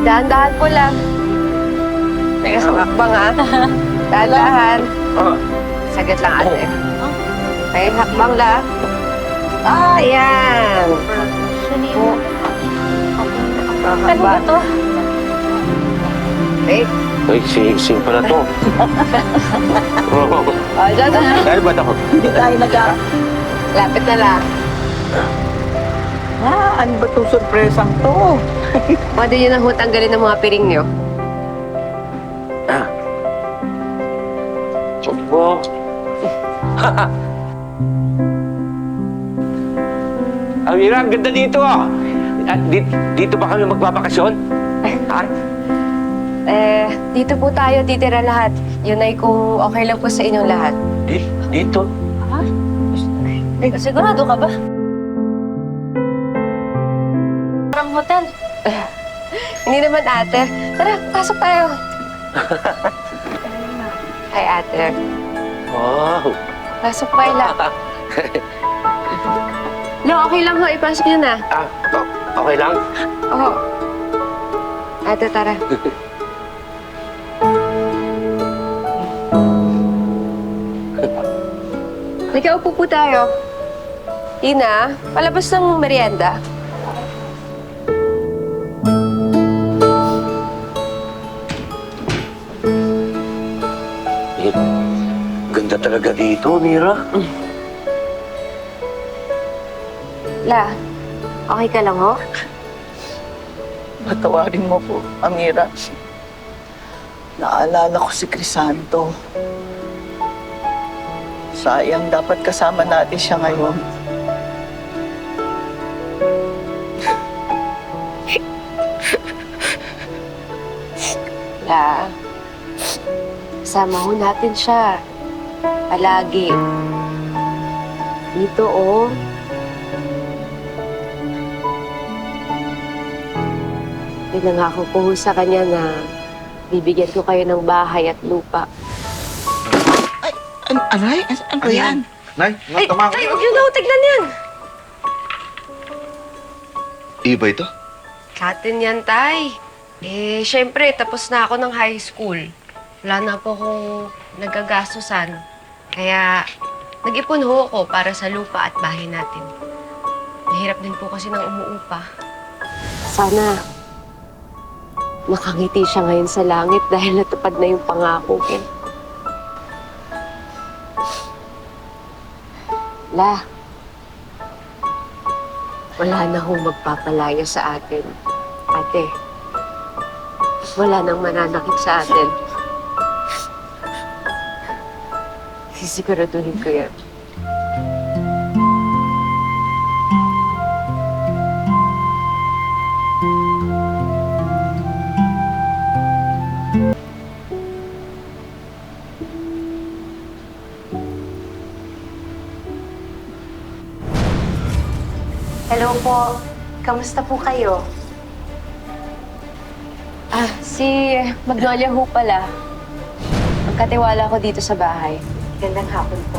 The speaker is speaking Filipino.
dahan-dahan po lang. Teka, sa hakbang ha. Dahan-dahan. Saglit lang ate. Okay, hakbang lang. Ayan. Ano ba to? Okay. Ay, sing pala to. Dyan. Kaya ba ako? Hindi tayo Lapit na lang. ano ba itong sorpresang to? Pwede nyo na ho tanggalin ng mga piring nyo. Opo. Amira, ang ganda dito ah. At dito ba kami magbabakasyon? Ha? Dito po tayo titira lahat. Yun ay kung okay lang po sa inyong lahat. Dito? Sigurado ka ba? Parang hotel. Hindi naman ate. Tara, pasok tayo. Hi ate. Wow. Pasok pa ila. No, okay lang ho. Ipasok nyo na. Okay lang? Oo. Ate, tara. Nagkaupo po tayo. Tina, palabas ng merienda. Ganda talaga dito, Mira. La, okay ka lang ho? Patawarin mo po, Amira. Naalala ko si Crisanto. Sayang, dapat kasama natin siya ngayon. La, kasama ho natin siya. Palagi. Dito, oh. Pinangako ko ho sa kanya na bibigyan ko kayo ng bahay at lupa. Aray? Ano ba yan? Nay, Ay, huwag yun daw, tignan yan. Iba ito? Katin yan, tay. Syempre, tapos na ako ng high school. Wala na po akong nagagastusan. Kaya, nag-ipon ho ako para sa lupa at bahay natin. Mahirap din po kasi ng umuupa. Sana, nakangiti siya ngayon sa langit dahil natupad na yung pangako ko. La, wala na hong magpapalayo sa atin. Ate, wala nang mananakit sa atin. Sisiguraduhin ko yan. Hello po. Kamusta po kayo? Si Magnolia ho pala. Ang katiwala ko dito sa bahay. Gandang hapon po.